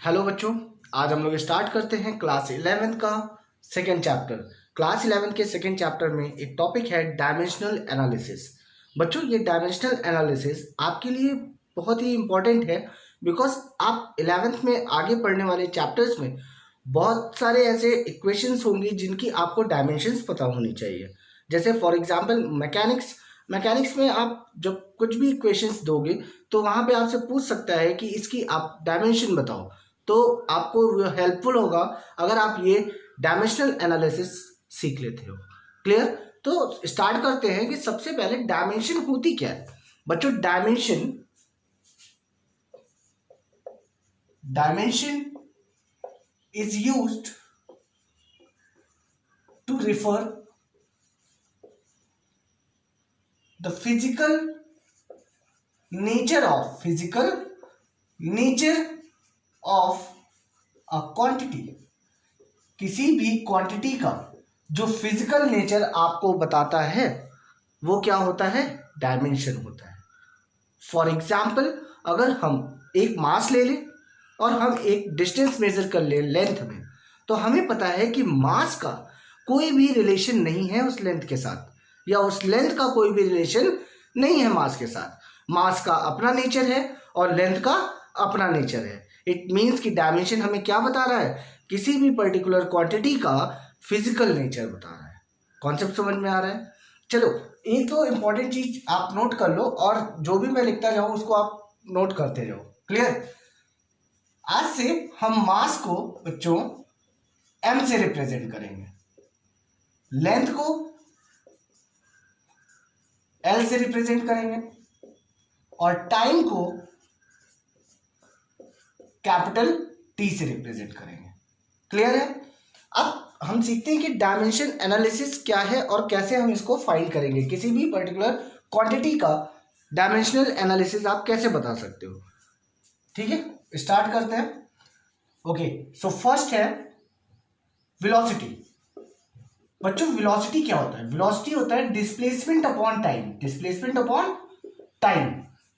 Hello बच्चों, आज हम लोग स्टार्ट करते हैं क्लास 11 का सेकेंड चैप्टर। क्लास 11 के सेकेंड चैप्टर में एक टॉपिक है डायमेंशनल एनालिसिस। बच्चों, ये डायमेंशनल एनालिसिस आपके लिए बहुत ही इम्पोर्टेंट है बिकॉज आप 11th में आगे पढ़ने वाले चैप्टर्स में बहुत सारे ऐसे इक्वेशंस होंगे जिनकी आपको डायमेंशंस पता होनी चाहिए। जैसे फॉर एग्जांपल मैकेनिक्स में आप जब कुछ भी इक्वेशंस दोगे तो वहाँ पे आपसे पूछ सकता है कि इसकी आप डायमेंशन बताओ, तो आपको हेल्पफुल होगा अगर आप ये डायमेंशनल एनालिसिस सीख लेते हो। क्लियर? तो स्टार्ट करते हैं कि सबसे पहले डायमेंशन होती क्या है। बच्चों, dimension is used to refer the physical nature of a quantity. किसी भी क्वांटिटी का जो फिजिकल नेचर आपको बताता है वो क्या होता है? डायमेंशन होता है। फॉर एग्जाम्पल, अगर हम एक मास ले लें और हम एक डिस्टेंस मेजर कर लें लेंथ में, तो हमें पता है कि मास का कोई भी रिलेशन नहीं है उस लेंथ के साथ, या उस लेंथ का कोई भी रिलेशन नहीं है मास के साथ। मास का अपना नेचर है और लेंथ का अपना नेचर है। इट मीन्स कि डायमेंशन हमें क्या बता रहा है? किसी भी पर्टिकुलर क्वांटिटी का फिजिकल नेचर बता रहा है। कॉन्सेप्ट समझ में आ रहा है? चलो, एक तो इंपॉर्टेंट चीज आप नोट कर लो और जो भी मैं लिखता जाऊं उसको आप नोट करते जाओ। क्लियर? आज से हम मास को बच्चों m से रिप्रेजेंट करेंगे, लेंथ को l से रिप्रेजेंट करेंगे और टाइम को कैपिटल T से रिप्रेजेंट करेंगे। क्लियर है? अब हम सीखते हैं कि डायमेंशन एनालिसिस क्या है और कैसे हम इसको फाइंड करेंगे। किसी भी पर्टिकुलर क्वांटिटी का डायमेंशनल एनालिसिस आप कैसे बता सकते हो। ठीक है, स्टार्ट करते हैं। ओके, सो फर्स्ट है वेलोसिटी। बच्चों, वेलोसिटी क्या होता है? वेलोसिटी होता है डिस्प्लेसमेंट अपॉन टाइम।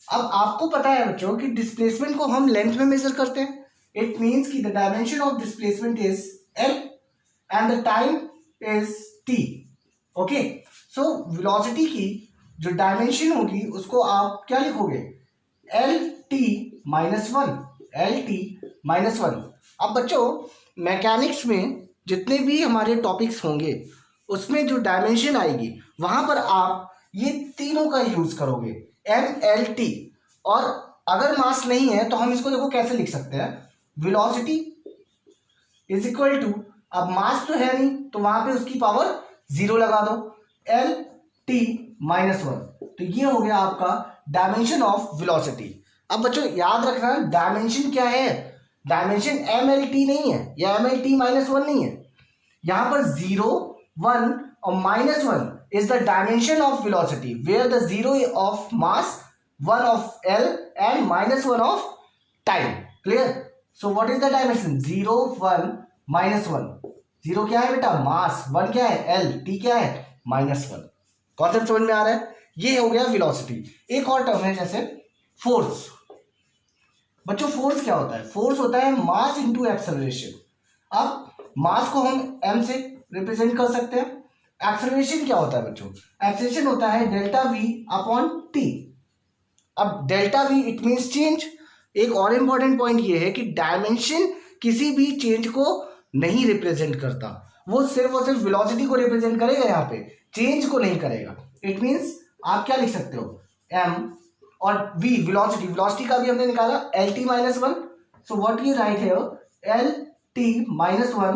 अब आपको पता है बच्चों कि डिस्प्लेसमेंट को हम लेंथ में मेजर करते हैं। इट मींस कि the dimension of displacement is l and the time is t। Okay, so velocity की जो डायमेंशन होगी उसको आप क्या लिखोगे? lt minus one. अब बच्चों, मैकेनिक्स में जितने भी हमारे टॉपिक्स होंगे उसमें जो डायमेंशन आएगी वहां पर आप ये तीनों का यूज करोगे, mlt। और अगर मास नहीं है तो हम इसको देखो कैसे लिख सकते हैं, वेलोसिटी इज इक्वल टू, अब मास तो है नहीं तो वहां पे उसकी पावर 0 लगा दो, lt माइनस वन। तो ये हो गया आपका डायमेंशन ऑफ वेलोसिटी। अब बच्चों याद रखना, डायमेंशन क्या है? डायमेंशन mlt नहीं है या mlt माइनस वन नहीं है। यहां पर 0, 1 और minus one is the dimension of velocity, where the 0 of mass, 1 of L and minus 1 of time. Clear? So what is the dimension? 0, 1, minus 1. 0 क्या है बेटा? मास। 1 क्या है? L. T क्या है? माइनस 1। कॉन्सेप्ट समझ में आ रहा है? ये हो गया वेलोसिटी। एक और टर्म है जैसे फोर्स। बच्चों, फोर्स क्या होता है? फोर्स होता है मास इंटू एक्सेलरेशन। अब मास को हम m से रिप्रेजेंट कर सकते हैं। एक्सेलरेशन क्या होता है बच्चों? एक्सेलरेशन होता है डेल्टा वी अपॉन टी। अब delta we it means change. एक और इंपॉर्टेंट पॉइंट ये है कि डायमेंशन किसी भी चेंज को नहीं रिप्रेजेंट करता, वो सिर्फ और सिर्फ वेलोसिटी को रिप्रेजेंट करेगा, यहाँ पे चेंज को नहीं करेगा। इट मींस आप क्या लिख सकते हो? m और v वेलोसिटी का भी हमने निकाला lt minus one. So what you write here, lt minus one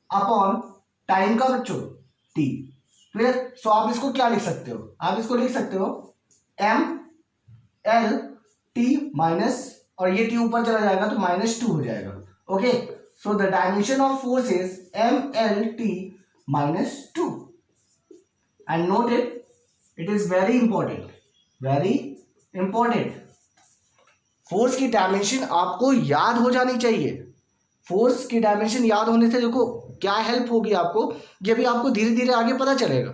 upon time का बच्चों t। क्लियर? सो आप इसको क्या लिख सकते हो? आप इसको लिख सकते हो m l t माइनस, और ये t ऊपर चला जाएगा तो -2 हो जाएगा। Okay, so the dimension of force is m l t -2। And note it is very important. Force की डायमेंशन आपको याद हो जानी चाहिए। फोर्स की डायमेंशन याद होने से देखो क्या हेल्प होगी आपको, ये भी आपको धीरे धीरे आगे पता चलेगा।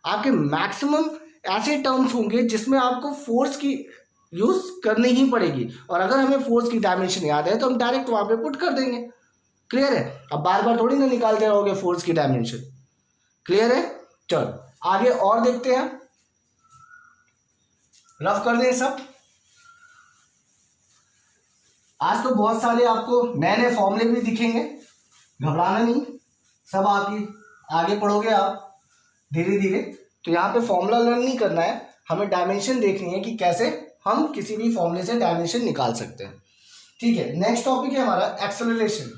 आपके मैक्सिमम ऐसे टर्म्स होंगे जिसमें आपको फोर्स की यूज करनी ही पड़ेगी। और अगर हमें फोर्स की डायमेंशन याद है तो हम डायरेक्ट वहां पे पुट कर देंगे। क्लियर है? अब बार बार थोड़ी ना निकालते रहोगे फोर्स की डायमेंशन। क्लियर है? चलो आगे और देखते हैं, रफ कर दें सब। आज तो बहुत सारे आपको नए नए फॉर्मूले भी दिखेंगे, घबराना नहीं, सब आगे पढ़ोगे आप धीरे धीरे। तो यहाँ पे फॉर्मूला लर्न नहीं करना है, हमें डायमेंशन देखनी है कि कैसे हम किसी भी फॉर्मूले से डायमेंशन निकाल सकते हैं। ठीक है, नेक्स्ट टॉपिक है हमारा एक्सेलरेशन।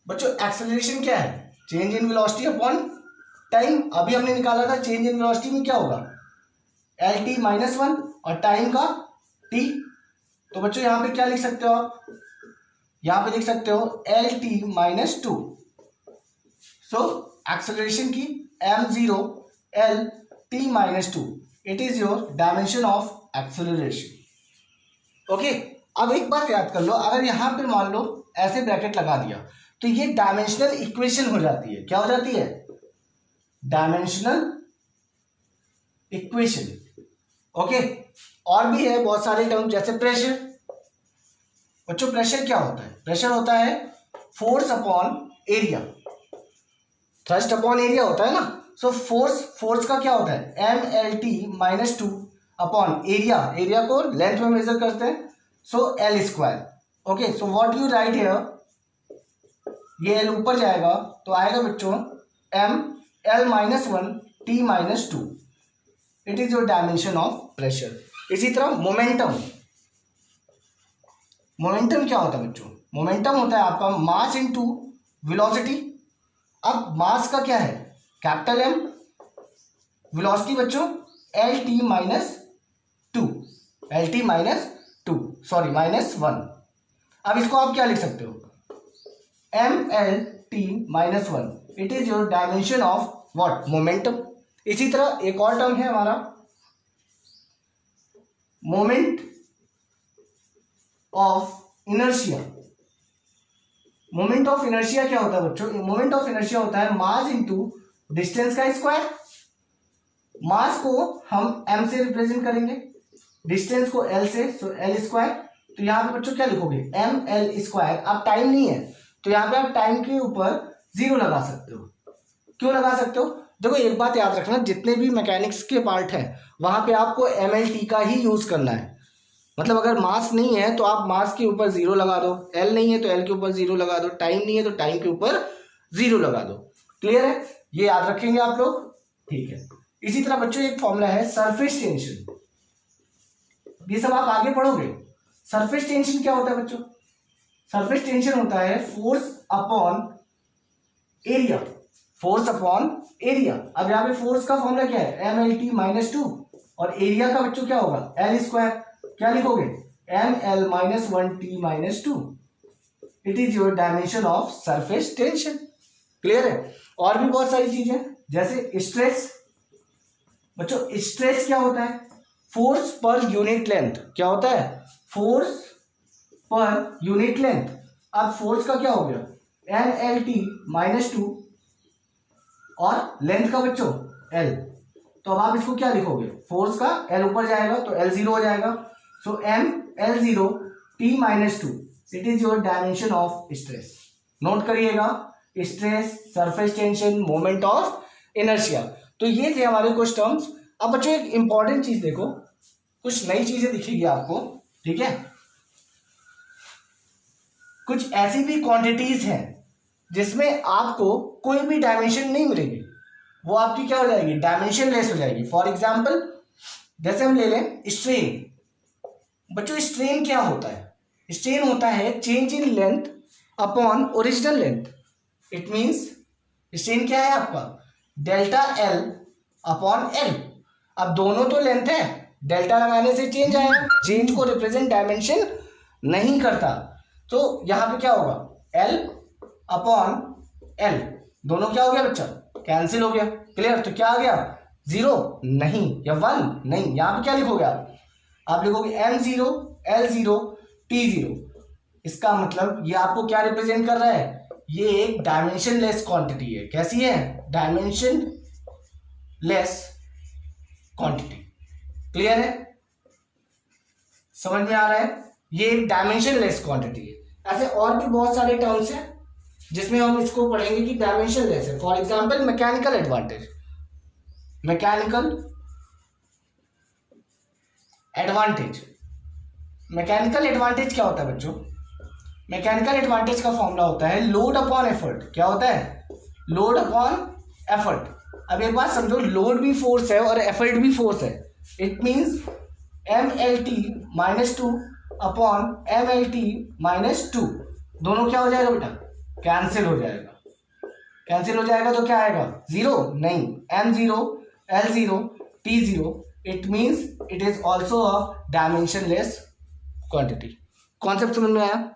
बच्चों एक्सेलरेशन क्या है? Change in velocity upon time. अभी हमने निकाला था चेंज इन वेलोसिटी में क्या होगा, LT - 1 और टाइम का t। तो बच्चों यहाँ पे क्या लिख सकते हो आप, यहाँ पे लिख सकते हो LT - 2। सो एक्सेलरेशन की m0 LT - 2 it is your dimension of acceleration. Okay, अब एक बात याद कर लो, अगर यहाँ पे मान लो ऐसे ब्रैकेट लगा दिया तो ये डायमेंशनल इक्वेशन हो जाती है। क्या हो जाती है? Dimensional equation. ओके, और भी है बहुत सारे टर्म, जैसे प्रेशर। बच्चों प्रेशर क्या होता है? प्रेशर होता है force upon area, thrust upon area होता है ना। सो फोर्स का क्या होता है? MLT - 2 अपॉन एरिया को लेंथ में मेजर करते हैं, सो L²। Okay, so what you write here, ये L ऊपर जाएगा तो आएगा बच्चों ML - 1 T - 2 it is your dimension of pressure. इसी तरह मोमेंटम क्या होता है बच्चों? मोमेंटम होता है आपका मास इनटू वेलोसिटी। अब मास का क्या है? कैपिटल M, वेलोसिटी बच्चों LT - 2 -1। अब इसको आप क्या लिख सकते हो? MLT - 1 it is your dimension of what? Momentum. इसी तरह एक और टर्म है हमारा moment of inertia. Moment of inertia क्या होता है बच्चों? मोमेंट ऑफ इनर्शिया होता है मास इनटू डिस्टेंस का स्क्वायर। मास को हम m से रिप्रेजेंट करेंगे, डिस्टेंस को l से, सो L²। तो यहाँ पे बच्चों क्या लिखोगे? ML²। अब टाइम नहीं है तो यहाँ पे आप टाइम के ऊपर 0 लगा सकते हो। क्यों लगा सकते हो? देखो एक बात याद रखना, जितने भी मैकेनिक्स के पार्ट हैं वहां पे आपको MLT का ही यूज करना है। मतलब अगर मास नहीं है तो आप मास के ऊपर 0 लगा दो, L नहीं है तो L के ऊपर 0 लगा दो, टाइम नहीं है तो टाइम के ऊपर 0 लगा दो। क्लियर है? ये याद रखेंगे आप लोग। ठीक है, इसी तरह बच्चों एक फॉर्मूला है सरफेस टेंशन, ये सब आप आगे पढ़ोगे। सरफेस टेंशन क्या होता है बच्चों? सरफेस टेंशन होता है force upon area. Force upon area. अब यहाँ पे फोर्स का फॉर्मूला क्या है? MLT - 2 और एरिया का बच्चों क्या होगा? L²। क्या लिखोगे? ML - 1 T - 2 it is your dimension of surface tension. Clear है? और भी बहुत सारी चीजें जैसे स्ट्रेस। बच्चों स्ट्रेस क्या होता है? Force per unit length. क्या होता है? Force per unit length. अब फोर्स का क्या हो गया? MLT - 2 और लेंथ का बच्चों L। तो अब आप इसको क्या लिखोगे? फोर्स का L ऊपर जाएगा तो L0 हो जाएगा, so ML0 T - 2 it is your dimension of stress. Note करिएगा, stress, surface tension, moment of inertia. तो ये थे हमारे कुछ टर्म्स। अब बच्चों एक इंपॉर्टेंट चीज देखो, कुछ नई चीजें दिखेगी आपको। ठीक है, कुछ ऐसी भी क्वांटिटीज हैं जिसमें आपको कोई भी डायमेंशन नहीं मिलेगी, वो आपकी क्या हो जाएगी? डायमेंशन लेस हो जाएगी। फॉर एग्जाम्पल जैसे हम ले लें स्ट्रेन। बच्चों स्ट्रेन क्या होता है? स्ट्रेन होता है change in length upon original length. It means strain क्या है आपका? Delta L upon L। अब दोनों तो लेंथ है, डेल्टा लगाने से चेंज आएगा, चेंज को रिप्रेजेंट डायमेंशन नहीं करता। तो यहां पे क्या होगा? L अपॉन L, दोनों क्या हो गया बच्चा? कैंसिल हो गया। क्लियर? तो क्या आ गया? 0 नहीं या 1 नहीं। यहां पे क्या लिखोगे आप लिखोगे M0 L0 T0। इसका मतलब ये आपको क्या रिप्रेजेंट कर रहा है? ये एक डायमेंशन लेस क्वांटिटी है। कैसी है? Dimension less quantity. क्लियर है, समझ में आ रहा है? ये एक डायमेंशनलेस क्वांटिटी है। ऐसे और भी बहुत सारे टर्म्स हैं जिसमें हम इसको पढ़ेंगे कि डायमेंशनलेस है। For example mechanical advantage. Mechanical advantage, mechanical advantage क्या होता है बच्चों? मैकेनिकल एडवांटेज का फॉर्मूला होता है लोड अपॉन एफर्ट। क्या होता है? Load upon effort. अब एक बात समझो, लोड भी फोर्स है और एफर्ट भी फोर्स है। It means MLT - 2 upon MLT - 2, दोनों क्या हो जाएगा बेटा? कैंसिल हो जाएगा। कैंसिल हो जाएगा तो क्या आएगा? जीरो? नहीं, M0 L0 T0। It means it is also a dimensionless quantity. Concept समझ में आया?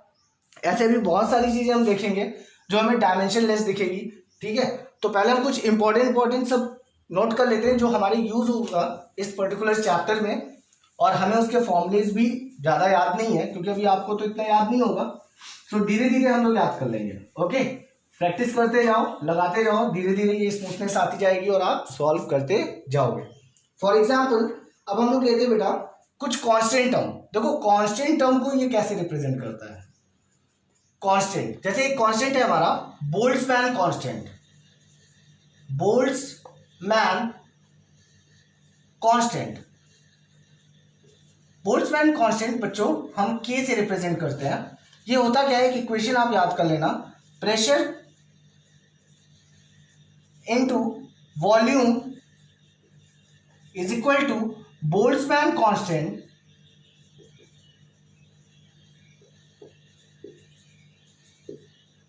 ऐसे भी बहुत सारी चीजें हम देखेंगे जो हमें डायमेंशनलेस दिखेगी। ठीक है, तो पहले हम कुछ इंपॉर्टेंट सब नोट कर लेते हैं जो हमारे यूज होगा इस पर्टिकुलर चैप्टर में, और हमें उसके फॉर्मूलेज भी ज्यादा याद नहीं है क्योंकि अभी आपको तो इतना याद नहीं होगा। तो धीरे धीरे हम लोग याद कर लेंगे। ओके, प्रैक्टिस करते जाओ, लगाते जाओ, धीरे धीरे ये स्मूथनेस आती जाएगी और आप सॉल्व करते जाओगे। फॉर एग्जाम्पल अब हम लोग लेते हैं बेटा कुछ कांस्टेंट टर्म। देखो कांस्टेंट टर्म को ये कैसे रिप्रेजेंट करता है? कांस्टेंट, जैसे एक कांस्टेंट है हमारा Boltzmann constant. Boltzmann constant, Boltzmann constant बच्चों हम के से रिप्रेजेंट करते हैं। ये होता क्या है कि इक्वेशन आप याद कर लेना, pressure into volume is equal to Boltzmann constant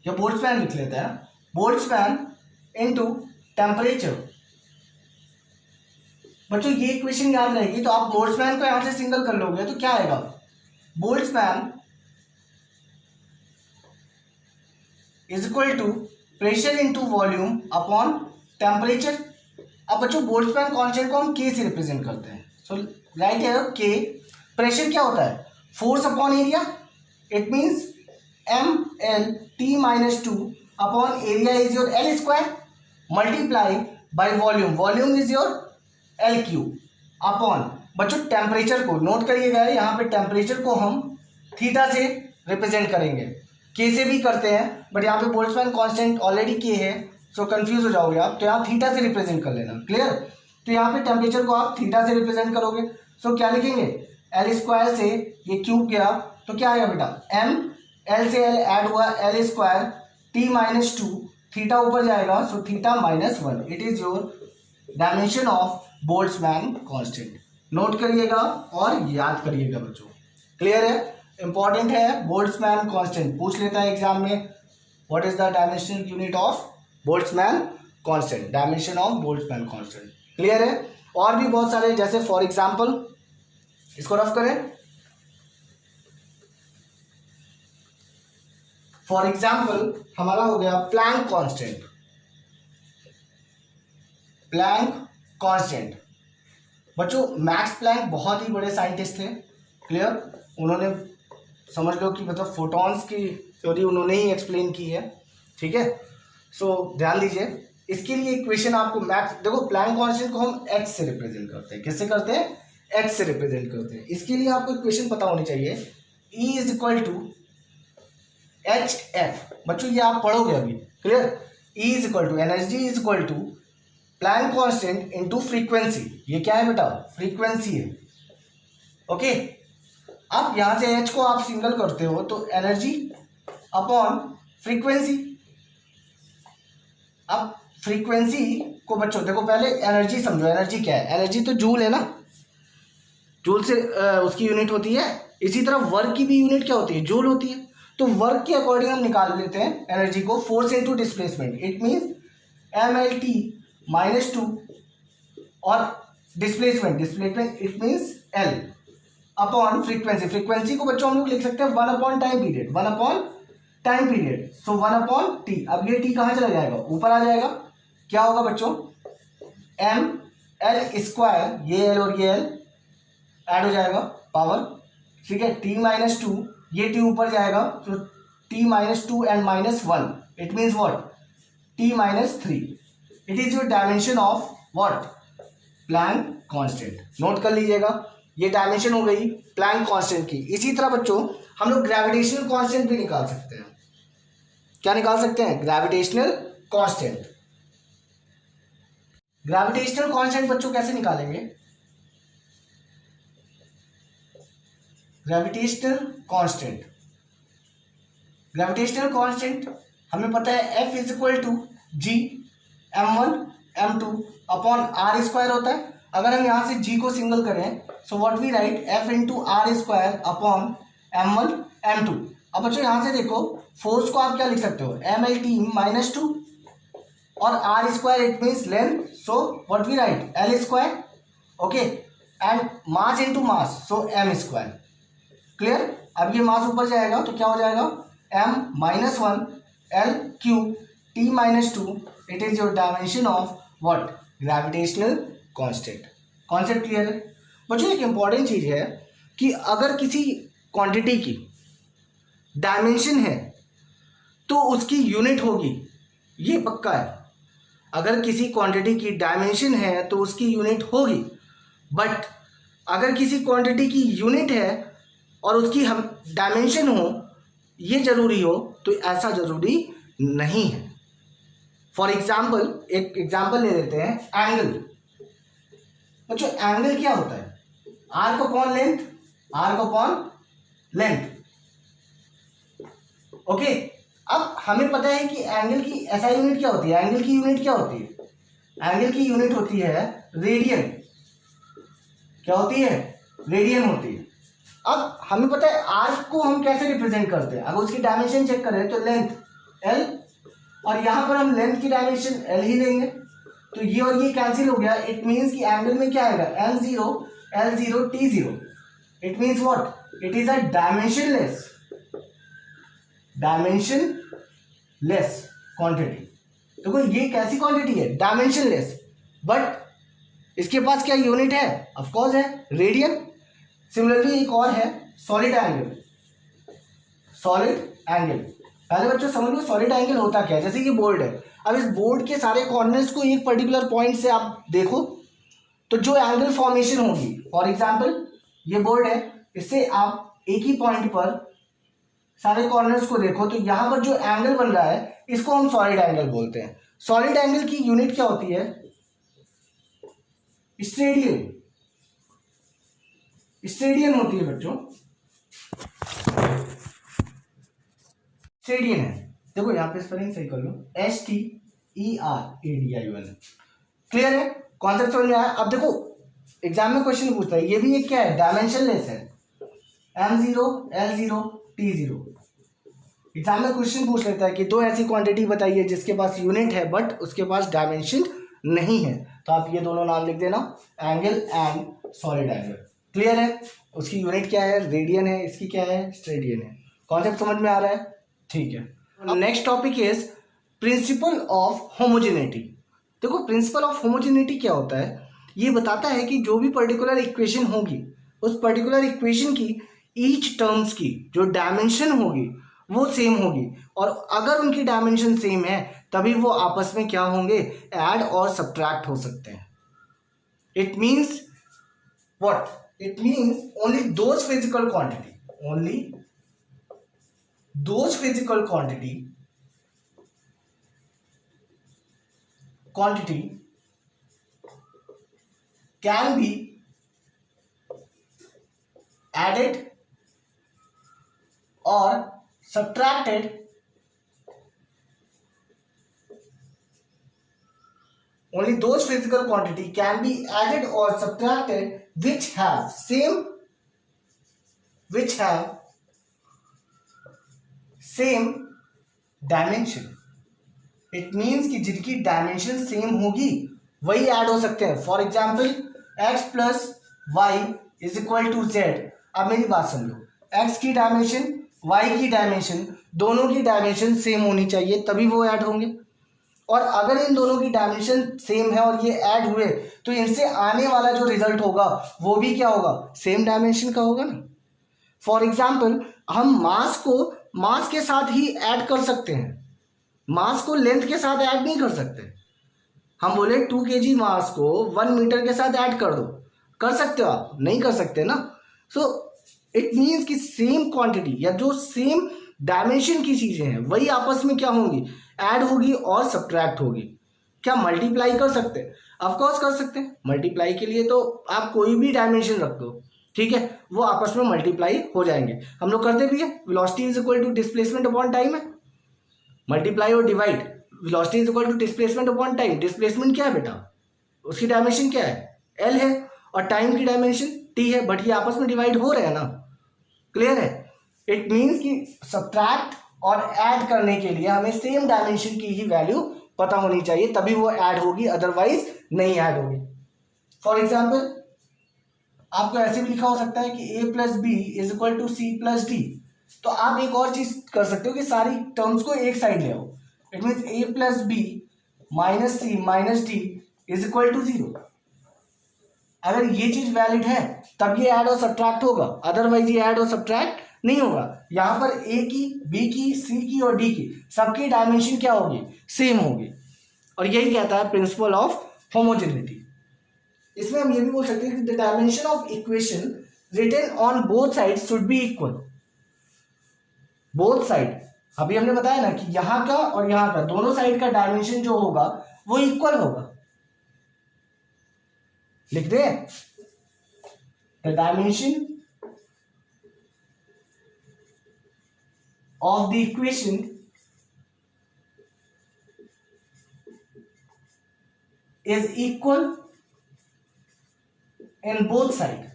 या बोल्ट्जमैन लिख लेते हैं, बोल्ट्जमैन इनटू टेम्परेचर। बच्चों ये इक्वेशन याद रहेगी तो आप बोल्ट्जमैन को यहां से सिंगल कर लोगे तो क्या आएगा? Boltzmann is equal to pressure into volume upon temperature. अब बच्चों बोल्ट्जमैन कांस्टेंट को हम के से रिप्रेजेंट करते हैं। सो राइट हियर के। प्रेशर क्या होता है? Force upon area. It means MLT - 2 upon area is your L square multiply by volume, volume is your L cube upon बच्चों टेम्परेचर को नोट करिएगा, यहाँ पे टेम्परेचर को हम थीटा से रिप्रेजेंट करेंगे। के से भी करते हैं बट यहाँ पे बोल्ट्जमैन कांस्टेंट ऑलरेडी के है, सो कंफ्यूज हो जाओगे आप, तो यहाँ थीटा से रिप्रेजेंट कर लेना। क्लियर? तो यहाँ पे टेम्परेचर को आप थीटा से रिप्रेजेंट करोगे। सो क्या लिखेंगे? L स्क्वायर से ये क्यूब गया तो क्या आएगा बेटा? M, L से L ऐड हुआ L स्क्वायर T - 2, थीटा ऊपर जाएगा so theta -1। It is your dimension of Boltzmann constant. Note करिएगा और याद करिएगा बच्चों। क्लियर है? इंपॉर्टेंट है। बोल्ट्जमैन कांस्टेंट पूछ लेता है एग्जाम में, what is the dimensional unit of Boltzmann constant, dimension of Boltzmann constant. Clear है? और भी बहुत सारे, जैसे फॉर एग्जांपल इसको रफ करें। फॉर एग्जांपल हमारा हो गया प्लैंक कांस्टेंट। प्लैंक कांस्टेंट बच्चों मैक्स प्लैंक बहुत ही बड़े साइंटिस्ट थे। क्लियर? उन्होंने समझ लो कि मतलब फोटॉन्स की थ्योरी उन्होंने ही एक्सप्लेन की है। ठीक है, सो ध्यान दीजिए। इसके लिए इक्वेशन आपको मैक्स, देखो प्लैंक कांस्टेंट को हम एक्स से रिप्रेजेंट करते हैं। किससे करते हैं? एक्स से रिप्रेजेंट करते हैं। इसके लिए आपको इक्वेशन पता होनी चाहिए, E is equal to HF। बच्चों ये आप पढ़ोगे अभी। Clear? E is equal to energy is equal to Planck constant into frequency. ये क्या है बेटा? फ्रीक्वेंसी है। ओके, अब यहां से H को आप सिंगल करते हो तो एनर्जी अपॉन फ्रीक्वेंसी। अब फ्रीक्वेंसी को बच्चों देखो पहले एनर्जी समझो। एनर्जी क्या है? एनर्जी तो जूल है ना, जूल से उसकी यूनिट होती है। इसी तरह वर्क की भी यूनिट क्या होती है? जूल होती है। तो वर्क के अकॉर्डिंग हम निकाल लेते हैं एनर्जी को, force into displacement. It means MLT - 2 और displacement it means L upon frequency. Frequency को बच्चों हम लोग लिख सकते हैं 1 upon time period, 1 upon time period. So 1 upon T. अब ये टी कहां चला जाएगा? ऊपर आ जाएगा। क्या होगा बच्चों? ML स्क्वायर, ये L और ये L ऐड हो जाएगा पावर। ठीक है, T - 2, ये T ऊपर जाएगा तो T - 2 and -1 it means what? T - 3। It is your dimension of what? Planck constant, note कर लीजिएगा। ये डायमेंशन हो गई प्लैंक कांस्टेंट की। इसी तरह बच्चों हम लोग ग्रेविटेशनल कांस्टेंट भी निकाल सकते हैं। क्या निकाल सकते हैं? Gravitational constant. ग्रेविटेशनल कांस्टेंट बच्चों कैसे निकालेंगे? ग्रेविटेशनल कांस्टेंट, ग्रेविटेशनल कांस्टेंट हमें पता है F is equal to G m1 m2 upon R square होता है। अगर हम यहाँ से G को सिंगल करें so what we write F into R square upon m1 m2। अब बच्चों यहाँ से देखो फोर्स को आप क्या लिख सकते हो? MLT माइनस 2 और R square it means length, so what we write L square, okay, and mass into mass so m square. Clear? अब ये मास ऊपर जाएगा तो क्या हो जाएगा? m minus 1 L cube T minus 2, it is your dimension of what? Gravitational constant. Concept clear है बच्चों? एक इंपॉर्टेंट चीज है कि अगर किसी क्वांटिटी की डायमेंशन है तो उसकी यूनिट होगी, ये पक्का है। अगर किसी क्वांटिटी की डायमेंशन है तो उसकी यूनिट होगी, बट अगर किसी क्वांटिटी की यूनिट है और उसकी हम डायमेंशन हो, ये जरूरी हो, तो ऐसा जरूरी नहीं है। फॉर एग्जाम्पल एक एग्जाम्पल ले लेते हैं, एंगल। बच्चों एंगल क्या होता है? Arc upon length, arc upon length, okay. अब हमें पता है कि एंगल की ऐसा यूनिट क्या होती है? एंगल की यूनिट क्या होती है? एंगल की यूनिट होती है रेडियन। क्या होती है? रेडियन होती है। अब हमें पता है आर्क को हम कैसे रिप्रेजेंट करते हैं। अगर उसकी डायमेंशन चेक करें तो लेंथ L, और यहां पर हम लेंथ की डायमेंशन L ही लेंगे, तो ये और ये कैंसिल हो गया। इट मीन्स कि एंगल में क्या आएगा? M0 L0 T0। It means what? It is a dimensionless quantity. देखो ये कैसी क्वांटिटी है? डायमेंशनलेस, बट इसके पास क्या यूनिट है? ऑफ कोर्स है रेडियन। सिमिलरली एक और है सॉलिड एंगल। सॉलिड एंगल पहले बच्चों समझ लो सॉलिड एंगल होता क्या है। जैसे कि बोर्ड है, अब इस बोर्ड के सारे कॉर्नर्स को एक पर्टिकुलर पॉइंट से आप देखो तो जो एंगल फॉर्मेशन होगी, फॉर एग्जांपल ये बोर्ड है, इससे आप एक ही पॉइंट पर सारे कॉर्नर्स को देखो तो यहां पर जो एंगल बन रहा है इसको हम सॉलिड एंगल बोलते हैं। सॉलिड एंगल की यूनिट क्या होती है? स्टेडियन। स्टेडियन होती है बच्चों, स्टेडियन है। देखो यहां पे स्पेलिंग सही कर लो, STERADIAN। क्लियर है? कॉन्सेप्ट समझ में आया? अब देखो एग्जाम में क्वेश्चन पूछता है, ये भी एक क्या है? डायमेंशनलेस है। M0 L0 T0। एग्जाम में क्वेश्चन पूछ लेता है कि दो ऐसी क्वांटिटी बताइए जिसके पास यूनिट है बट उसके पास डायमेंशन नहीं है, तो आप ये दोनों नाम लिख देना, angle and solid angle. Clear है? उसकी यूनिट क्या है? रेडियन है, इसकी क्या है? स्टेडियन है। कॉन्सेप्ट समझ में आ रहा है? ठीक है। Next topic is principal of homogeneity. देखो प्रिंसिपल ऑफ होमोजेनिटी क्या होता है? ये बताता है कि जो भी पर्टिकुलर इक्वेशन होगी उस पर्टिकुलर इक्वेशन की ईच टर्म्स की जो डायमेंशन होगी वो सेम होगी, और अगर उनकी डायमेंशन सेम है तभी वो आपस में क्या होंगे? ऐड और सब्ट्रैक्ट हो सकते हैं। It means what? It means only those physical quantity can be added or subtracted only those physical quantity can be added or subtracted which have same dimension। It means कि जिनकी dimension same होगी वही add हो सकते हैं। For example x plus Y is equal to Z. अब मेरी बात समझो, x की डायमेंशन y की डायमेंशन, दोनों की डायमेंशन सेम होनी चाहिए तभी वो ऐड होंगे, और अगर इन दोनों की डायमेंशन सेम है और ये ऐड हुए तो इनसे आने वाला जो रिजल्ट होगा वो भी क्या होगा? सेम डायमेंशन का होगा ना। फॉर एग्जाम्पल हम मास को मास के साथ ही ऐड कर सकते हैं, मास को लेंथ के साथ ऐड नहीं कर सकते। हम बोले 2 kg मास को 1 मीटर के साथ ऐड कर दो, कर सकते हो आप? नहीं कर सकते ना। सो इट मीन्स कि सेम क्वांटिटी या जो सेम डायमेंशन की चीजें हैं वही आपस में क्या होंगी, ऐड होगी और सब्ट्रैक्ट होगी। क्या मल्टीप्लाई कर सकते हैं? ऑफकोर्स कर सकते हैं। मल्टीप्लाई के लिए तो आप कोई भी डायमेंशन रख दो, ठीक है, वो आपस में मल्टीप्लाई हो जाएंगे। हम लोग करते भी है, velocity is equal to displacement upon time है, मल्टीप्लाई और divide. Velocity is equal to displacement upon time. Displacement क्या है बेटा, उसकी डायमेंशन क्या है, एल है, और टाइम की डायमेंशन टी है, बट ये आपस में डिवाइड हो रहे हैं ना। क्लियर है? इट मीन्स कि सब्ट्रैक्ट और ऐड करने के लिए हमें सेम डायमेंशन की ही वैल्यू पता होनी चाहिए, तभी वो ऐड होगी, अदरवाइज नहीं ऐड होगी। फॉर एग्जाम्पल आपको ऐसे भी लिखा हो सकता है कि a plus B is equal to C plus D. तो आप एक और चीज कर सकते हो कि सारी टर्म्स को एक साइड ले आओ। It means a plus B minus C minus D is equal to 0। अगर ये चीज वैलिड है तब ये ऐड और सब्ट्रैक्ट होगा, अदरवाइज ये ऐड और सब्ट्रैक्ट नहीं होगा। यहां पर a की, b की, c की और d की सबकी डायमेंशन क्या होगी, सेम होगी, और यही कहता है प्रिंसिपल ऑफ होमोजेनिटी। इसमें हम ये भी बोल सकते हैं कि the dimension of equation written on both side should be equal. Both side, अभी हमने बताया ना कि यहां का और यहां का दोनों साइड का डायमेंशन जो होगा वो इक्वल होगा। लिख दे, the dimension of the equation is equal in both side.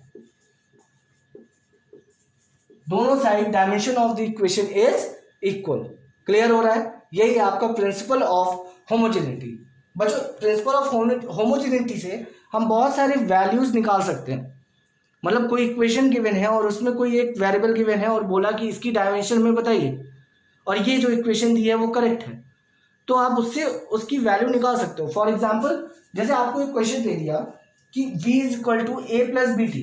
दोनों side dimension of the equation is equal. Clear हो रहा है? यही आपका प्रिंसिपल ऑफ होमोजेनिटी। बच्चों, प्रिंसिपल ऑफ होमोजेनिटी से हम बहुत सारे वैल्यूज निकाल सकते हैं। मतलब कोई इक्वेशन गिवन है और उसमें कोई एक वेरिएबल गिवन है और बोला कि इसकी डायमेंशन में बताइए, और ये जो इक्वेशन दी है वो करेक्ट है, तो आप उससे उसकी वैल्यू निकाल सकते हो। फॉर एग्जाम्पल जैसे आपको एक क्वेश्चन दे दिया कि v is equal to A plus B T,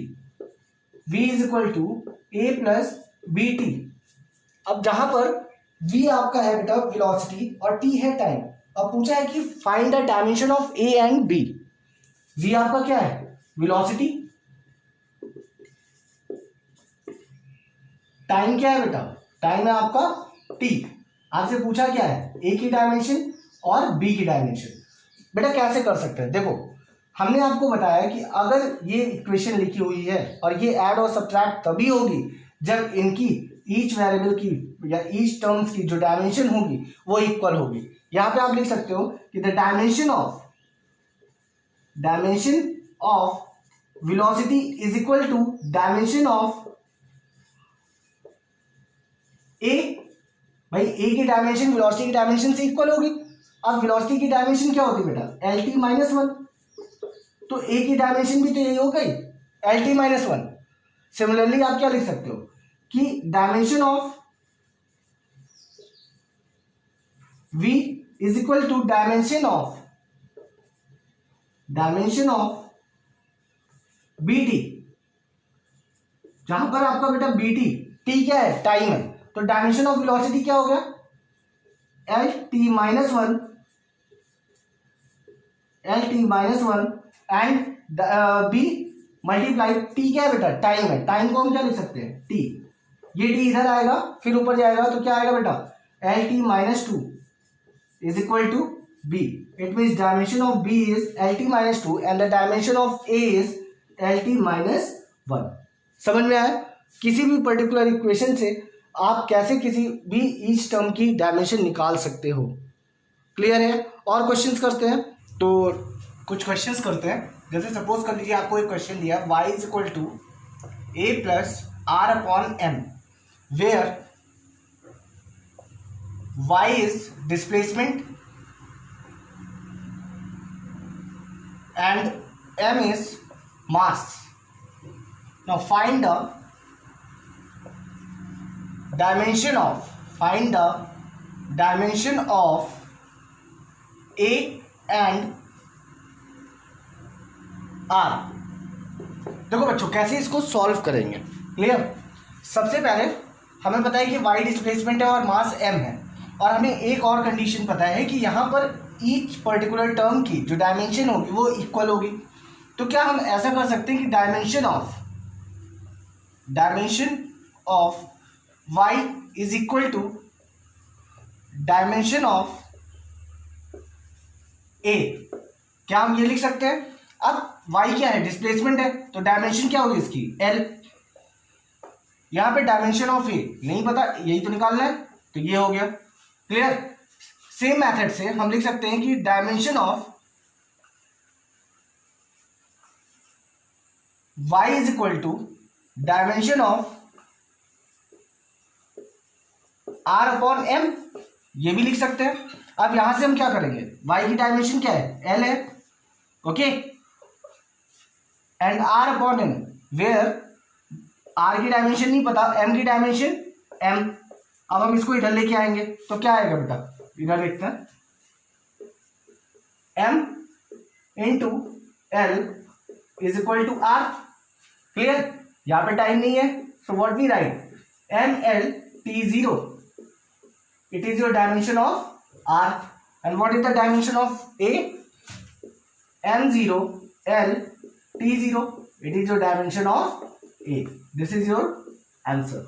v is equal to A plus B T. अब जहां पर v आपका है बेटा वेलोसिटी और t है टाइम। अब पूछा है कि find the dimension of a and b। v आपका क्या है, वेलोसिटी, टाइम क्या है बेटा, टाइम है आपका t। आपसे पूछा क्या है, a की डायमेंशन और b की डायमेंशन। बेटा कैसे कर सकते हैं, देखो हमने आपको बताया कि अगर ये इक्वेशन लिखी हुई है और ये ऐड और सब्ट्रैक्ट तभी होगी जब इनकी ईच वेरिएबल की या ईच टर्म्स की जो डायमेंशन होगी वो इक्वल होगी। यहां पे आप लिख सकते हो कि the dimension of velocity is equal to dimension of A. भाई ए की डायमेंशन वेलोसिटी की डायमेंशन से इक्वल होगी। अब वेलोसिटी की डायमेंशन क्या होती है बेटा, एल टी माइनस 1, तो ए की डायमेंशन भी तो यही हो गई, एल टी माइनस 1। सिमिलरली आप क्या लिख सकते हो कि dimension of v is equal to dimension of B T. जहां पर आपका बेटा बी टी क्या है, टाइम है, तो डायमेंशन ऑफ वेलोसिटी क्या हो गया, L T minus 1 and B multiply T क्या है बेटा, टाइम है, टाइम को हम क्या लिख सकते हैं, टी। ये टी इधर आएगा फिर ऊपर जाएगा तो क्या आएगा बेटा, L T minus 2 is equal to B. It means dimension of B is L T minus 2 and the dimension of A is L T minus 1। समझ में आया? किसी भी पर्टिकुलर इक्वेशन से आप कैसे किसी भी ईच टर्म की डायमेंशन निकाल सकते हो। क्लियर है? और क्वेश्चंस करते हैं, तो कुछ क्वेश्चंस करते हैं। जैसे सपोज कर लीजिए आपको एक क्वेश्चन दिया y is equal to A plus R upon M, where y is displacement and m is mass. Now find the dimension of a and r। देखो बच्चों कैसे इसको सॉल्व करेंगे। क्लियर? सबसे पहले हमें पता है कि y डिस्प्लेसमेंट है और मास m है, और हमें एक और कंडीशन पता है कि यहां पर ईच पर्टिकुलर टर्म की जो डायमेंशन होगी वो इक्वल होगी। तो क्या हम ऐसा कर सकते हैं कि dimension of y is equal to dimension of a। क्या हम ये लिख सकते हैं? अब y क्या है? डिस्प्लेसमेंट है, तो डायमेंशन क्या होगी इसकी? l। यहां पे डायमेंशन ऑफ a नहीं पता, यही तो निकालना है, तो ये हो गया। क्लियर? सेम मेथड से हम लिख सकते हैं कि dimension of y is equal to dimension of r upon m, ये भी लिख सकते हैं। अब यहां से हम क्या करेंगे? y की डायमेंशन क्या है? l है, okay, and r upon m, where r की डायमेंशन नहीं पता, m की डायमेंशन m। अब हम इसको इधर लेके आएंगे तो क्या आएगा बेटा? इधर देखते हैं, m into l is equal to r। Clear? यहां पे टाइम नहीं है, so what we write? ml t0, it is your dimension of r, and what is the dimension of a? m0 l t0, it is your dimension of a। this is your answer।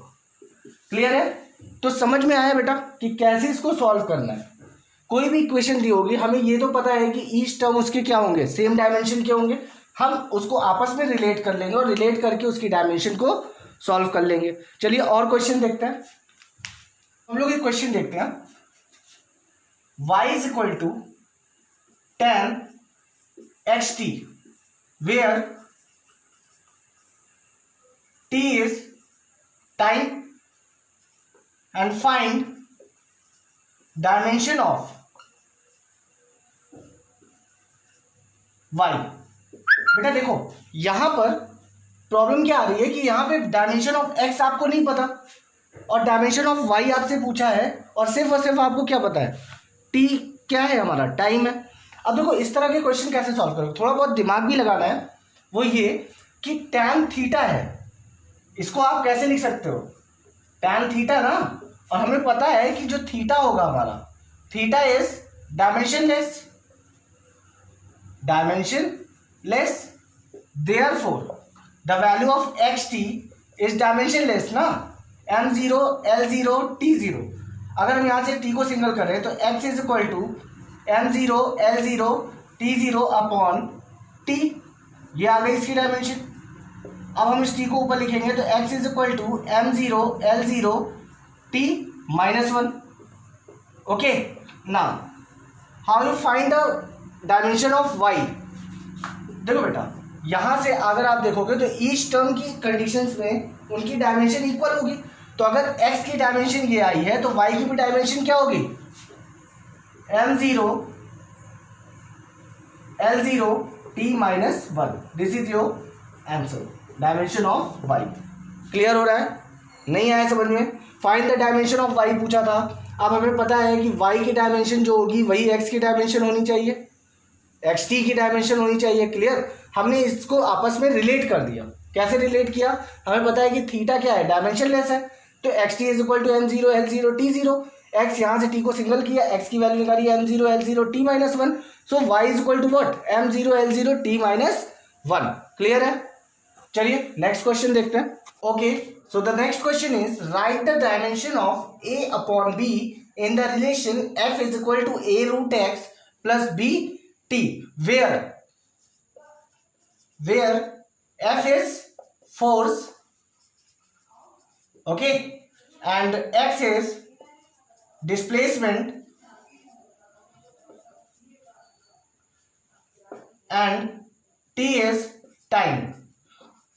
Clear है? तो समझ में आया बेटा कि कैसे इसको solve करना है। कोई भी इक्वेशन दी होगी, हमें ये तो पता है कि ईच टर्म उसके क्या होंगे? सेम डायमेंशन के होंगे। हम उसको आपस में रिलेट कर लेंगे और रिलेट करके उसकी डायमेंशन को सॉल्व कर लेंगे। चलिए और क्वेश्चन देखते हैं। हम लोग एक क्वेश्चन देखते हैं, y is equal to tan xt where t is time and find dimension of y। बेटा देखो यहां पर प्रॉब्लम क्या आ रही है कि यहां पे डायमेंशन ऑफ x आपको नहीं पता और डायमेंशन ऑफ y आपसे पूछा है, और सिर्फ आपको क्या पता है? t क्या है? हमारा टाइम है। अब देखो इस तरह के क्वेश्चन कैसे सॉल्व करोगे? थोड़ा बहुत दिमाग भी लगाना है। वो ये कि tan थीटा है, इसको आप कैसे लिख सकते हो? tan थीटा ना, और हमें पता है कि जो थीटा होगा हमारा, theta is dimensionless, therefore the value of xt is dimensionless ना, m0 l0 t0। अगर हम यहां से t को सिंगल कर रहे हैं तो x is equal to m0 l0 t0 upon t, ये आ गई इसकी डायमेंशन। अब हम इस t को ऊपर लिखेंगे तो x is equal to m0 l0 t minus 1। Okay, now how you find the dimension of y? देखो बेटा यहां से अगर आप देखोगे तो ईच टर्म की कंडीशंस में उनकी डायमेंशन इक्वल होगी। तो अगर x की डायमेंशन ये आई है तो y की भी डायमेंशन क्या होगी? m0 l0 t minus 1। This is your answer, dimension of y। Clear हो रहा है? नहीं आया समझ में? Find the dimension of y पूछा था। अब हमें पता है कि y की डायमेंशन जो होगी वही x की डायमेंशन होनी चाहिए, xt की डायमेंशन होनी चाहिए। क्लियर? हमने इसको आपस में रिलेट कर दिया। कैसे रिलेट किया? हमें पता है कि थीटा क्या है? डायमेंशनलेस है, तो xt is equal to m0 l0 t0। x यहाँ से t को सिंगल किया, x की वैल्यू निकाली m0 l0 t minus 1, so y is equal to what? m0 l0 t minus 1। Clear है? चलिए नेक्स्ट क्वेश्चन देखते हैं। Okay, so the next question is write the dimension of a upon b in the relation f is equal to a root x plus b t, where f is force, okay, and x is displacement and t is time।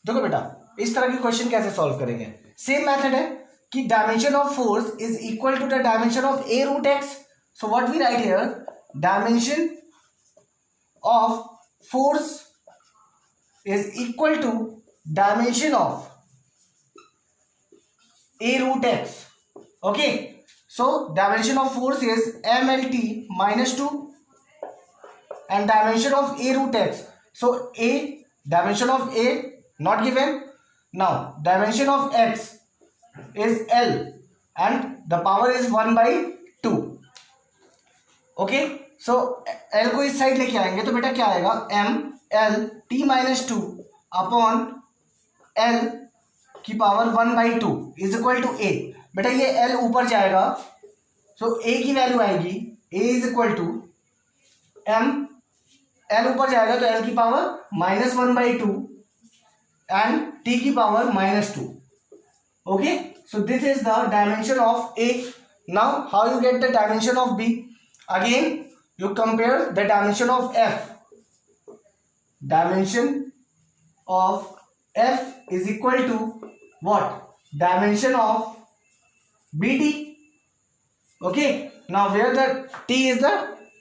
देखो बेटा इस तरह के question कैसे solve करेंगे? Same method है कि dimension of force is equal to the dimension of a root x। So what we write here? Dimension of force is equal to dimension of a root x। okay, so dimension of force is mlt minus 2 and dimension of a root x, so a dimension of a not given। now dimension of x is l and the power is 1 by 2। okay, so L को इस side लेके आएंगे तो बेटा क्या आएगा, M L T minus two upon L की power 1/2 is equal to A. बेटा ये एल ऊपर जाएगा, सो ए की वैल्यू आएगी, A is equal to M, L ऊपर जाएगा तो एल की पावर -1/2 एंड टी की power -2। Okay, so this is the dimension of A. Now how you get the dimension of B? Again you compare the dimension of f. Dimension of f is equal to what? Dimension of bt. Okay, now where the t is the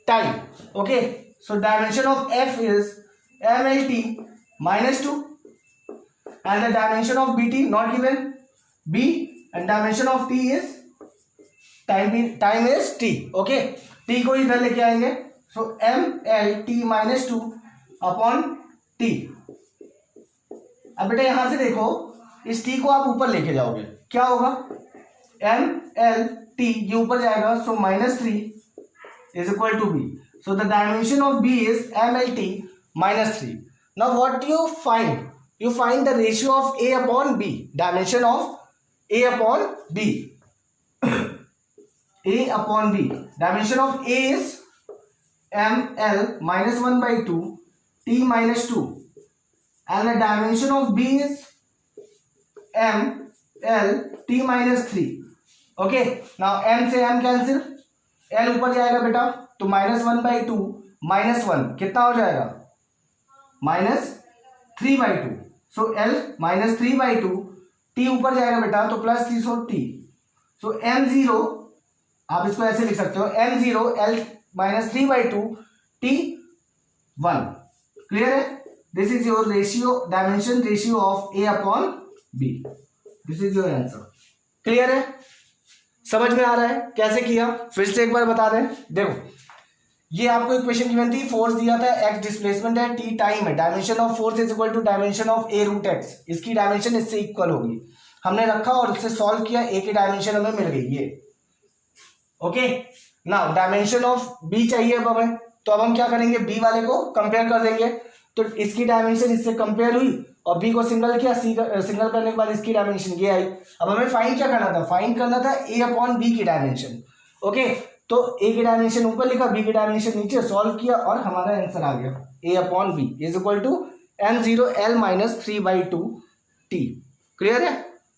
time. Okay, so dimension of f is mlt minus 2 and the dimension of bt not given, b, and dimension of t is time is t. Okay, T को इधर लेके आएंगे, so M L T -2 upon T. अब बेटा यहां से देखो, इस टी को आप ऊपर लेके जाओगे, क्या होगा, एम एल टी ये ऊपर जाएगा, so -3 is equal to B. So the dimension of B is M L T -3। Now what you find? You find the ratio of A upon B, dimension of A upon B, a upon b. Dimension of a is ml -1/2 t -2 and the dimension of b is ml t -3. Okay, now m से m cancel, l ऊपर जाएगा बेटा तो -1/2 -1 कितना हो जाएगा, -3/2। सो l -3/2, t ऊपर जाएगा बेटा तो +3, सो t, सो m0 आप इसको ऐसे लिख सकते हो, m0 l -3/2 t1। क्लियर है? This is your ratio, dimension ratio of a upon b। This is your answer. Clear है? समझ में आ रहा है कैसे किया? फिर से एक बार बता दें। देखो, ये आपको इक्वेशन गिवन थी, फोर्स दिया था, x डिस्प्लेसमेंट है, t टाइम है, dimension of force is equal to dimension of a√x। इसकी डायमेंशन इससे इक्वल होगी, हमने रखा और उससे सॉल्व किया, a की डायमेंशन हमें मिल गई ये। Okay, now dimension of B चाहिए अब हमें, तो अब हम क्या करेंगे, बी वाले को कंपेयर कर देंगे। तो इसकी डायमेंशन इससे कंपेयर हुई और बी को सिंगल किया, सिंगल करने के बाद इसकी डायमेंशन ये आई। अब हमें फाइंड क्या करना था, फाइंड करना था ए अपॉन बी की डायमेंशन। ओके, तो ए की डायमेंशन ऊपर लिखा, बी की डायमेंशन नीचे, सॉल्व किया और हमारा आंसर आ गया, A upon B is equal to m0 l -3/2 t। Clear है?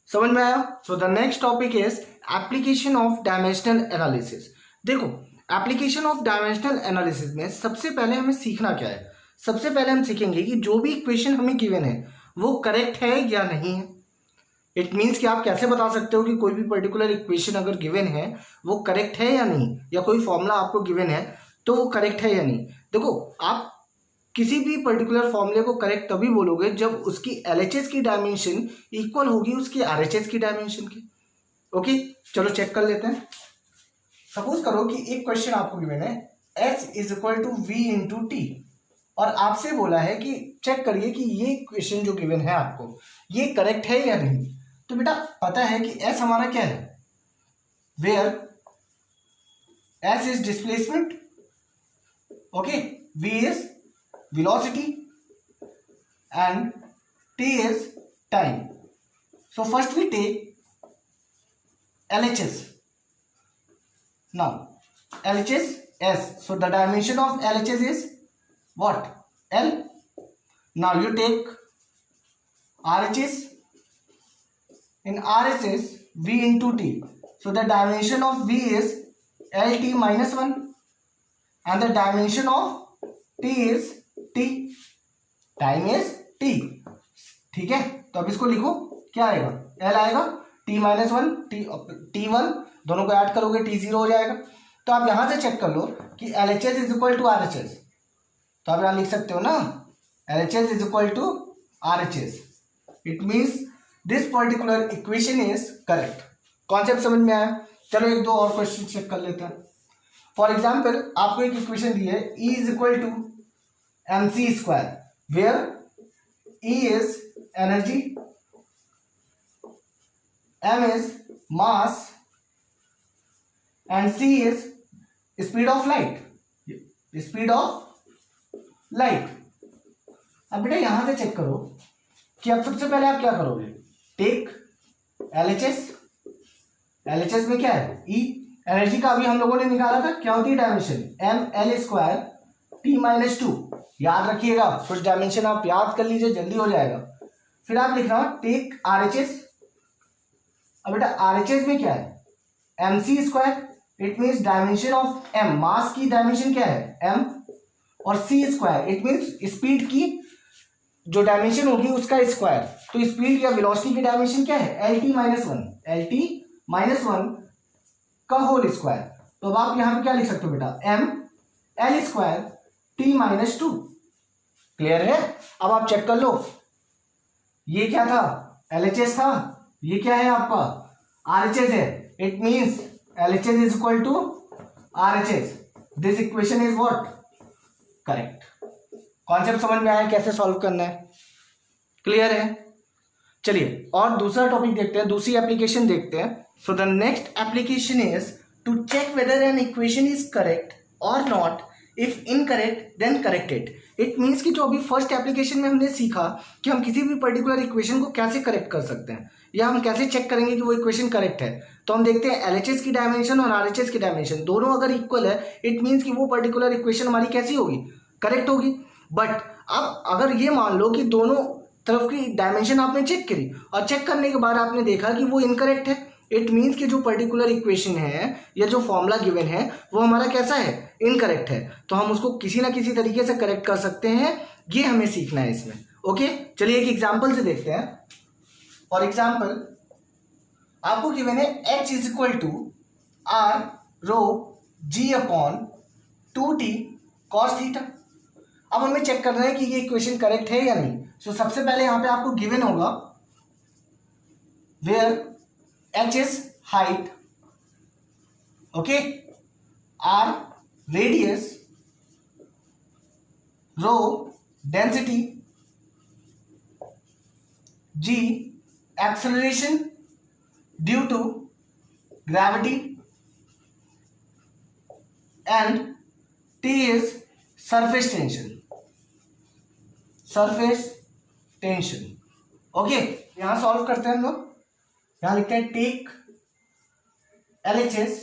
समझ में आया? So the next topic is application of dimensional analysis. देखो, एप्लीकेशन ऑफ डायमेंशनल एनालिसिस में सबसे पहले हमें सीखना क्या है, सबसे पहले हम सीखेंगे कि जो भी इक्वेशन हमें गिवन है वो करेक्ट है या नहीं है। इट मीन्स कि आप कैसे बता सकते हो कि कोई भी पर्टिकुलर इक्वेशन अगर गिवन है वो करेक्ट है या नहीं, या कोई फॉर्मूला आपको गिवन है तो वो करेक्ट है या नहीं। देखो, आप किसी भी पर्टिकुलर फॉर्मूले को करेक्ट तभी बोलोगे जब उसकी LHS की डायमेंशन इक्वल होगी उसकी RHS की डायमेंशन की। ओके, चलो चेक कर लेते हैं। सपोज करो कि एक क्वेश्चन आपको गिवन है, S is equal to V into T, और आपसे बोला है कि चेक करिए कि ये क्वेश्चन जो गिवन है आपको ये करेक्ट है या नहीं। तो बेटा पता है कि S हमारा क्या है, where S is displacement, okay, V is velocity and t is time. So first we take LHS. Now LHS S, so the dimension of LHS is what, L. Now you take RHS, in RHS V into T, so the dimension of V is LT -1 and the dimension of T is T, time is T। ठीक है, तो अब इसको लिखो, क्या आएगा, L आएगा, T -1 T1, दोनों को ऐड करोगे T0 हो जाएगा। तो आप यहां से चेक कर लो कि LHS is equal to RHS, तो आप यहां लिख सकते हो ना, LHS is equal to RHS। It means this particular equation is correct. Concept समझ में आया? चलो एक दो और क्वेश्चन चेक कर लेते हैं। फॉर एग्जाम्पल, आपको एक इक्वेशन दी है, E is equal to mc², where E is energy, m is mass and c is speed of light। Speed of light. अब बेटा यहां से चेक करो कि अब सबसे पहले आप क्या करोगे, टेक एलएचएस। एलएचएस में क्या है, ई। एनर्जी का अभी हम लोगों ने निकाला था, क्या होती है dimension, M L square T minus two. याद रखिएगा, कुछ डायमेंशन आप याद कर लीजिए, जल्दी हो जाएगा। फिर आप लिख रहा हूं टेक आरएचएस। अब बेटा आरएचएस में क्या है, M C square. It means dimension of M, mass की डायमेंशन क्या है एम, और C square it means speed की जो डायमेंशन होगी उसका स्क्वायर। तो स्पीड या वेलोसिटी की डायमेंशन क्या है, L T minus one, L T minus one का होल स्क्वायर। तो अब आप यहां पे क्या लिख सकते हो बेटा, M L square T minus two. Clear है। अब आप चेक कर लो, ये क्या था, एलएचएस था, ये क्या है आपका आरएचएस है। It means LHS is equal to RHS. This equation is what? Correct. Concept समझ में आया कैसे सॉल्व करना है, क्लियर है। चलिए और दूसरा टॉपिक देखते हैं, दूसरी एप्लीकेशन देखते हैं। So the next application is to check whether an equation is correct और not, if incorrect then correct it. It means कि जो अभी फर्स्ट एप्लीकेशन में हमने सीखा कि हम किसी भी पर्टिकुलर इक्वेशन को कैसे करेक्ट कर सकते हैं या हम कैसे चेक करेंगे कि वो इक्वेशन करेक्ट है। तो हम देखते हैं एलएचएस की डायमेंशन और आरएचएस की डायमेंशन दोनों अगर इक्वल है, इट मीन्स कि वो पर्टिकुलर इक्वेशन हमारी कैसी होगी, करेक्ट होगी। बट अब अगर ये मान लो कि दोनों तरफ की डायमेंशन आपने चेक करी और चेक करने के बाद आपने देखा कि वो इनकरेक्ट है, इट मीन्स कि जो पर्टिकुलर इक्वेशन है या जो फॉर्मूला गिवन है वो हमारा कैसा है, इनकरेक्ट है। तो हम उसको किसी ना किसी तरीके से करेक्ट कर सकते हैं, ये हमें सीखना है इसमें। ओके चलिए एक एग्जांपल से देखते हैं। फॉर एग्जांपल आपको गिवन है h is equal to R rho G upon 2t cos theta. अब हमें चेक करना है कि ये इक्वेशन करेक्ट है या नहीं। सो सबसे पहले यहां पे आपको गिवन होगा where h is height, okay, r radius, rho density, g acceleration due to gravity and t is surface tension, surface tension। Okay यहां सॉल्व करते हैं हम लोग। यहां लिखते हैं टेक LHS।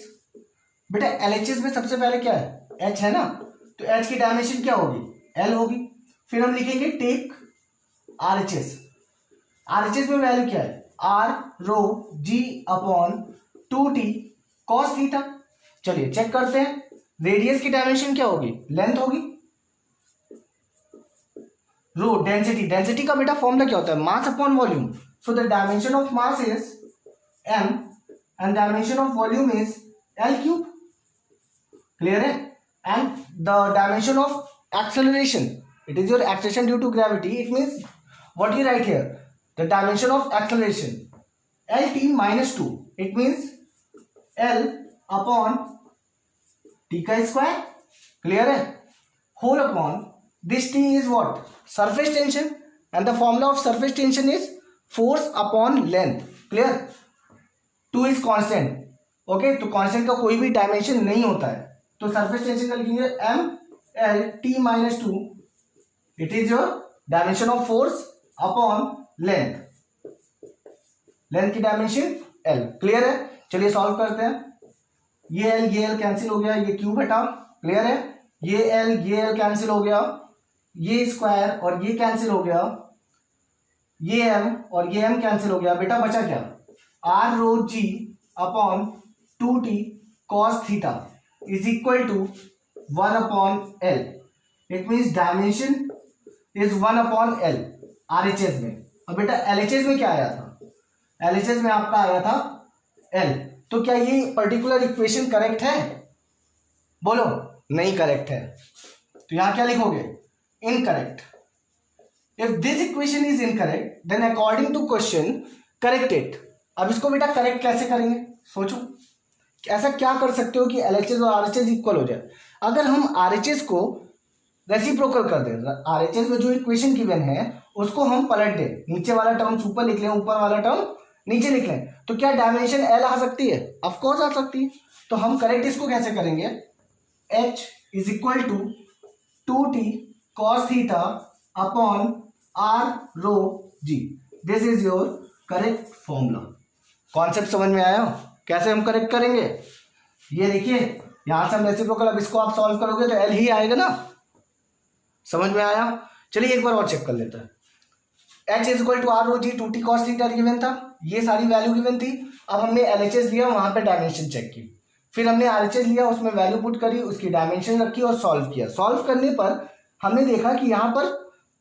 बेटा LHS में सबसे पहले क्या है, h है ना, तो h की डायमेंशन क्या होगी, l होगी। फिर हम लिखेंगे टेक RHS। RHS में वैल्यू क्या है, r rho g upon 2t cos theta. चलिए चेक करते हैं, रेडियस की डायमेंशन क्या होगी, लेंथ होगी। रो डेंसिटी, डेंसिटी का बेटा फॉर्मूला क्या होता है, mass upon volume. So the dimension of mass is m and dimension of volume is l cube. Clear है। And the dimension of acceleration, it is your acceleration due to gravity. It means what you write here, the dimension of acceleration lt minus 2। It means l upon t का square. Clear है। Whole upon this t is what, surface tension, and the formula of surface tension is force upon length. Clear. 2 is constant, okay, तो constant का कोई भी dimension नहीं होता है, तो सरफेस टेंशन का लिखेंगे m l t minus 2। It is your dimension of force upon length, length की डायमेंशन l। क्लियर है। चलिए सॉल्व करते हैं। ये l कैंसिल हो गया, ये क्यूब हटा। क्लियर है। ये l कैंसिल हो गया, ये स्क्वायर और ये कैंसिल हो गया, ये m और ये m कैंसिल हो गया। बेटा बचा क्या, r rho g upon 2t cos theta is equal to 1 upon l। It means dimension is 1 upon l RHS में। अब बेटा LHS में क्या आया था, LHS में आपका आया था l। तो क्या ये पर्टिकुलर इक्वेशन करेक्ट है, बोलो, नहीं करेक्ट है। तो यहां क्या लिखोगे, incorrect. If this equation is incorrect then according to question correct it. अब इसको बेटा करेक्ट कैसे करेंगे, सोचो ऐसा क्या कर सकते हो कि LHS और RHS इक्वल हो जाए। अगर हम RHS को रेसिप्रोकल कर दें, RHS में जो इक्वेशन गिवन है उसको हम पलट दें, नीचे वाला टर्म ऊपर लिख लें, ऊपर वाला टर्म नीचे लिख लें, तो क्या डायमेंशन l आ सकती है, ऑफ कोर्स आ सकती है। तो हम करेक्ट इसको कैसे करेंगे, h is equal to 2t cos theta upon r rho g। This is your correct formula. Concept समझ में आया? कैसे हम करेक्ट करेंगे? ये देखिए, यहां से हम रेसिप्रोकल, अब इसको आप सॉल्व करोगे तो एल ही आएगा ना। समझ में आया? चलिए एक बार और चेक कर लेते हैं। h is equal to R rho G, 2t cos theta given था, ये सारी वैल्यू गिवन थी। अब हमने LHS लिया, वहां पे डायमेंशन चेक की, फिर हमने RHS लिया, उसमें वैल्यू पुट करी, उसकी डायमेंशन रखी और सॉल्व किया। सॉल्व करने पर हमने देखा कि यहाँ पर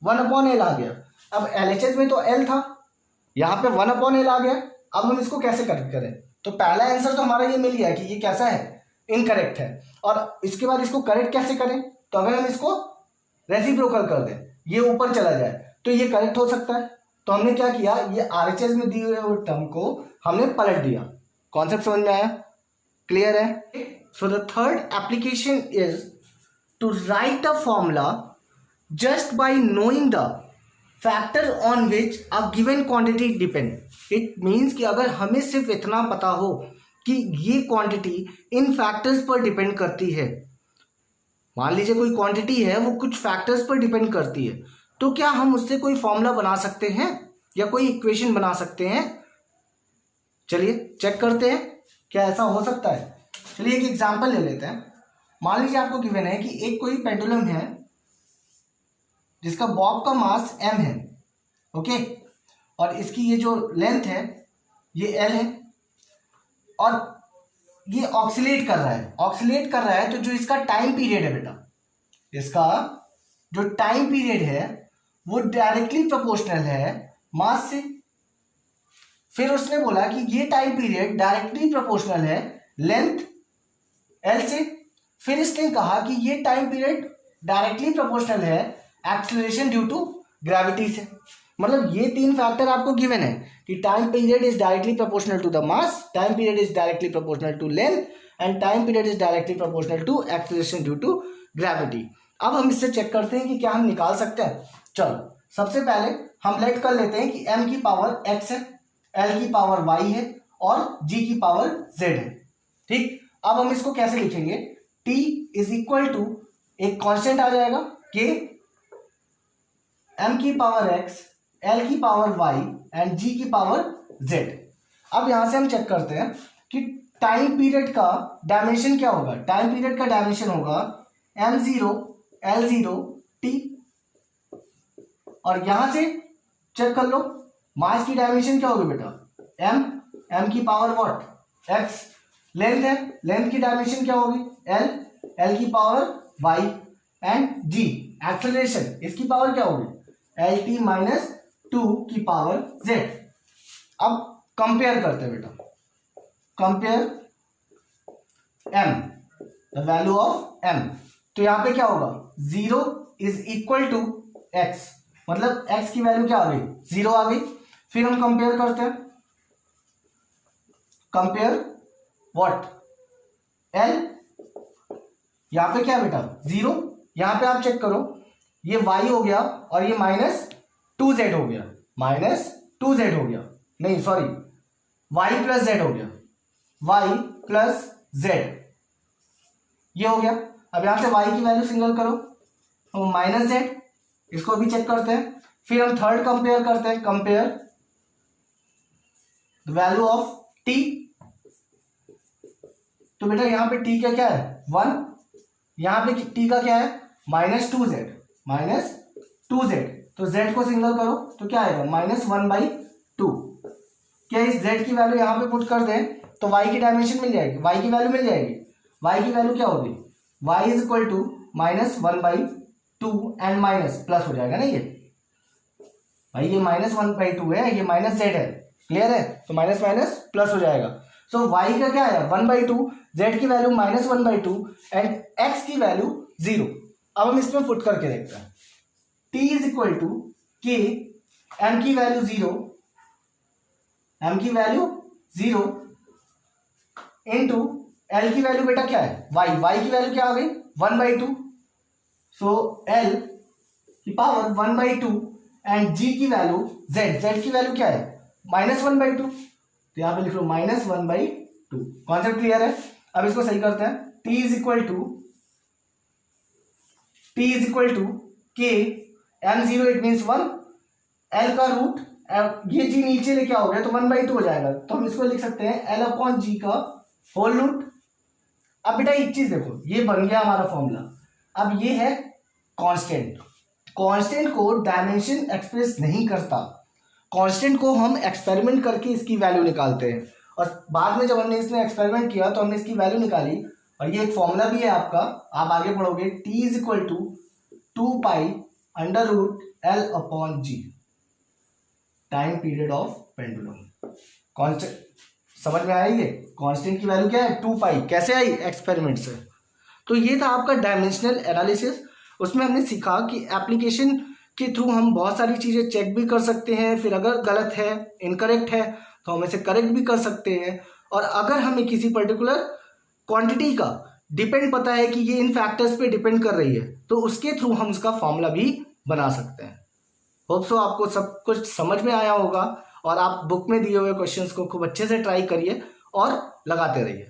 1/L आ गया। अब LHS में तो L था, यहाँ पे 1/L आ गया। अब हम इसको कैसे करेक्ट करें? तो पहला आंसर तो हमारा ये मिल गया कि ये कैसा है, इनकरेक्ट है। और इसके बाद इसको करेक्ट कैसे करें? तो अगर हम इसको रेसिप्रोकल कर दें, ये ऊपर चला जाए, तो ये करेक्ट हो सकता है। तो हमने क्या किया, ये RHS में दिए हुए टर्म को हमने पलट दिया। कॉन्सेप्ट समझ में आया? क्लियर है? So the third application is to write a formula just by knowing the factor on which a given quantity depend. It means कि अगर हमें सिर्फ इतना पता हो कि ये क्वांटिटी इन फैक्टर्स पर डिपेंड करती है, मान लीजिए कोई क्वांटिटी है वो कुछ फैक्टर्स पर डिपेंड करती है, तो क्या हम उससे कोई फॉर्मूला बना सकते हैं या कोई इक्वेशन बना सकते हैं? चलिए चेक करते हैं क्या ऐसा हो सकता है। चलिए एक एग्जांपल ले लेते हैं। मान लीजिए आपको गिवन है कि एक कोई पेंडुलम है जिसका बॉब का मास m है, ओके, और इसकी ये जो लेंथ है ये l है, और ये ऑक्सीलेट कर रहा है। ऑक्सीलेट कर रहा है तो जो इसका टाइम पीरियड है बेटा, इसका जो टाइम पीरियड है वो डायरेक्टली प्रोपोर्शनल है मास से। फिर उसने बोला कि ये टाइम पीरियड डायरेक्टली प्रोपोर्शनल है लेंथ l से। फिर इसने कहा कि ये टाइम पीरियड डायरेक्टली प्रोपोर्शनल है एक्सेलरेशन ड्यू टू ग्रेविटी से। मतलब ये तीन फैक्टर आपको गिवन है कि time period is directly proportional to the mass, time period is directly proportional to length and time period is directly proportional to acceleration due to gravity. अब हम इससे चेक करते हैं कि क्या हम निकाल सकते हैं। चलो सबसे पहले हम लेट कर लेते हैं कि m की पावर x है, l की पावर y है और g की पावर z है। ठीक, अब हम इसको कैसे लिखेंगे? t इज इक्वल टू एक कांस्टेंट आ जाएगा k, m की पावर x, l की पावर y एंड g की पावर z। अब यहां से हम चेक करते हैं कि टाइम पीरियड का डायमेंशन क्या होगा। टाइम पीरियड का डायमेंशन होगा m0 l0 t, और यहां से चेक कर लो मास की डायमेंशन क्या होगी बेटा, m की पावर व्हाट, x, लेंथ है, लेंथ की डायमेंशन क्या होगी, l की power y and g, acceleration इसकी पावर क्या होगी, lt माइनस 2 की पावर z। अब कंपेयर करते हैं बेटा, compare m, the value of m। तो यहां पे क्या होगा, 0 इज इक्वल टू x, मतलब x की वैल्यू क्या आ गई, 0 आ गई। फिर हम कंपेयर करते हैं, कंपेयर व्हाट, l, यहां पे क्या बेटा 0, यहां पे आप चेक करो ये y हो गया और ये माइनस 2z हो गया, माइनस 2z हो गया, नहीं सॉरी y प्लस z हो गया, y प्लस z ये हो गया। अब यहां से y की वैल्यू सिंगल करो तो माइनस z, इसको भी चेक करते हैं। फिर हम थर्ड कंपेयर करते हैं, compare the value of t। तो बेटा यहां पे t का क्या है 1, यहां पे t का क्या है माइनस 2z, माइनस 2z, तो z को सिंगल करो तो क्या आएगा -1/2। क्या इस z की वैल्यू यहां पे पुट कर दें तो y की डायमेंशन मिल जाएगी, y की वैल्यू मिल जाएगी। y की वैल्यू क्या होगी, y is equal to -1/2 and minus plus हो जाएगा ना, ये भाई ये -1/2 है, ये माइनस z है, क्लियर है, तो माइनस माइनस प्लस हो जाएगा। सो y का क्या है 1/2, z की वैल्यू -1/2 एंड x की वैल्यू 0। अब हम इसमें पुट करके देखते हैं, t is equal to k, m की वैल्यू 0, m की वैल्यू 0 इंटू l की वैल्यू बेटा क्या है y की वैल्यू क्या आ गई 1/2, सो l की पावर 1/2 एंड g की वैल्यू z की वैल्यू क्या है -1/2, तो यहां पे लिख लो -1/2। कॉन्सेप्ट क्लियर है? अब इसको सही करते हैं, t is equal to T is equal to K, M zero it means 1, L का रूट, ये जी नीचे लेके आओगे तो 1/2 हो जाएगा, तो हम इसको लिख सकते हैं एल अपॉन जी का होल रूट। अब बेटा एक चीज देखो, ये बन गया हमारा फॉर्मूला। अब ये है कांस्टेंट, कांस्टेंट को डायमेंशन एक्सप्रेस नहीं करता, कांस्टेंट को हम एक्सपेरिमेंट करके इसकी वैल्यू निकालते हैं, और बाद में जब हमने इसमें एक्सपेरिमेंट किया तो हमने इसकी वैल्यू निकाली, और ये एक फॉर्मूला भी है आपका, आप आगे पढ़ोगे, T is equal to 2 under root L upon G, time period of pendulum. Constant समझ में आएगी, कांस्टेंट की वैल्यू क्या है 2 कैसे आई, एक्सपेरिमेंट से। तो ये था आपका डायमेंशनल एनालिसिस। उसमें हमने सीखा कि एप्लीकेशन के थ्रू हम बहुत सारी चीज़ें चेक भी कर सकते हैं, फिर अगर गलत है, इनकरेक्ट है, तो हम इसे करेक्ट भी कर सकते हैं, और अगर हमें किसी पर्टिकुलर क्वांटिटी का डिपेंड पता है कि ये इन फैक्टर्स पे डिपेंड कर रही है, तो उसके थ्रू हम उसका फॉर्मूला भी बना सकते हैं। होप सो आपको सब कुछ समझ में आया होगा, और आप बुक में दिए हुए क्वेश्चंस को खूब अच्छे से ट्राई करिए और लगाते रहिए।